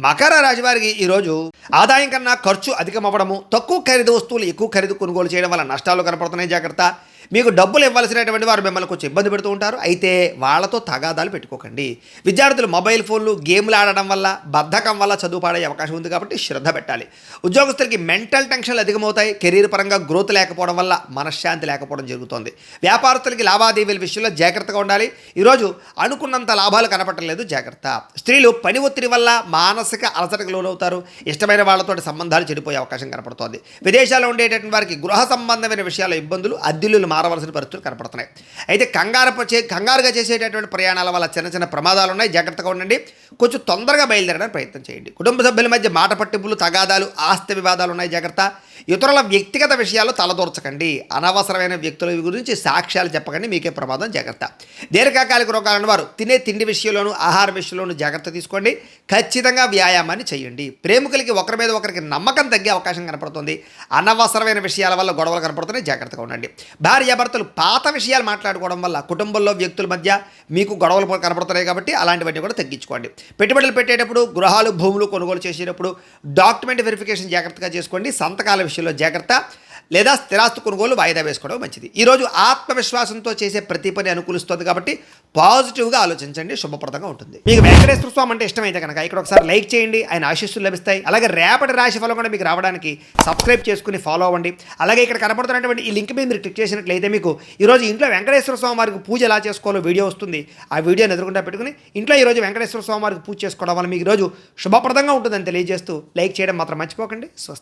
మకర రాశి వారికి ఈరోజు ఆదాయం కన్నా ఖర్చు అధికమవ్వడము, తక్కువ ఖరీదు వస్తువులు ఎక్కువ ఖరీదు కొనుగోలు చేయడం వల్ల నష్టాలు కనపడుతున్నాయి. జాగ్రత్త. మీకు డబ్బులు ఇవ్వాల్సినటువంటి వారు మిమ్మల్ని కొంచెం ఇబ్బంది పెడుతూ ఉంటారు. అయితే వాళ్ళతో తగాదాలు పెట్టుకోకండి. విద్యార్థులు మొబైల్ ఫోన్లు గేమ్లు ఆడడం వల్ల, బద్ధకం వల్ల చదువు పాడే అవకాశం ఉంది కాబట్టి శ్రద్ధ పెట్టాలి. ఉద్యోగస్తులకి మెంటల్ టెన్షన్లు అధికమవుతాయి. కెరీర్ పరంగా గ్రోత్ లేకపోవడం వల్ల మనశ్శాంతి లేకపోవడం జరుగుతుంది. వ్యాపారస్తులకి లావాదేవీల విషయంలో జాగ్రత్తగా ఉండాలి. ఈరోజు అనుకున్నంత లాభాలు కనపడలేదు. జాగ్రత్త. స్త్రీలు పని ఒత్తిడి వల్ల మానసిక అలసటకు లోనవుతారు. ఇష్టమైన వాళ్ళతో సంబంధాలు చెడిపోయే అవకాశం కనపడుతోంది. విదేశాల్లో ఉండేటటువంటి వారికి గృహ సంబంధమైన విషయాల ఇబ్బందులు, అద్దెలు మారవలసిన పరిస్థితులు కనపడుతున్నాయి. అయితే కంగారుగా చేసేటటువంటి ప్రయాణాల వల్ల చిన్న చిన్న ప్రమాదాలు ఉన్నాయి. జాగ్రత్తగా ఉండండి. కొంచెం తొందరగా బయలుదేరడానికి ప్రయత్నం చేయండి. కుటుంబ సభ్యుల మధ్య మాట పట్టింపులు, తగాదాలు, ఆస్తి వివాదాలు ఉన్నాయి. జాగ్రత్త. ఇతరుల వ్యక్తిగత విషయాల్లో తలదూర్చకండి. అనవసరమైన వ్యక్తుల గురించి సాక్ష్యాలు చెప్పకండి. మీకే ప్రమాదం. జాగ్రత్త. దీర్ఘకాలిక రోగాలను వారు తినే తిండి విషయంలోనూ, ఆహార విషయంలోనూ జాగ్రత్త తీసుకోండి. ఖచ్చితంగా వ్యాయామాన్ని చేయండి. ప్రేమికులకి ఒకరి మీద ఒకరికి నమ్మకం తగ్గే అవకాశం కనపడుతుంది. అనవసరమైన విషయాల వల్ల గొడవలు కనపడుతున్నాయి. జాగ్రత్తగా ఉండండి. భార్యాభర్తలు పాత విషయాలు మాట్లాడుకోవడం వల్ల కుటుంబంలో వ్యక్తుల మధ్య మీకు గొడవలు కనపడుతున్నాయి కాబట్టి అలాంటివన్నీ కూడా తగ్గించుకోండి. పెట్టుబడులు పెట్టేటప్పుడు, గృహాలు భూములు కొనుగోలు చేసేటప్పుడు డాక్యుమెంట్ వెరిఫికేషన్ జాగ్రత్తగా చేసుకోండి. సంతకాల విషయంలో జాగ్రత్త. లేదా స్థిరాస్తి కొనుగోలు వాయిదా వేసుకోవడం మంచిది. ఈరోజు ఆత్మవిశ్వాసంతో చేసే ప్రతి పని అనుకూలిస్తుంది కాబట్టి పాజిటివ్గా ఆలోచించండి. శుభప్రదంగా ఉంటుంది. మీకు వెంకటేశ్వర స్వామి అంటే ఇష్టమైతే కనుక ఇక్కడ ఒకసారి లైక్ చేయండి. ఆయన ఆశీస్సులు లభిస్తాయి. అలాగే రేపటి రాశి ఫలం కూడా మీకు రావడానికి సబ్స్క్రైబ్ చేసుకుని ఫాలో అవ్వండి. అలాగే ఇక్కడ కనపడుతున్నటువంటి ఈ లింక్ మీద మీరు క్లిక్ చేసినట్లయితే మీకు ఈరోజు ఇంట్లో వెంకటేశ్వర స్వామి వారికి పూజ ఎలా చేసుకోవాలో వీడియో వస్తుంది. ఆ వీడియోని ఎదురుకుండా పెట్టుకుని ఇంట్లో ఈరోజు వెంకటేశ్వర స్వామి వారికి పూజ చేసుకోవడం వల్ల మీకు ఈరోజు శుభప్రదంగా ఉంటుందని తెలియజేస్తూ లైక్ చేయడం మాత్రం మర్చిపోకండి. స్వస్తి.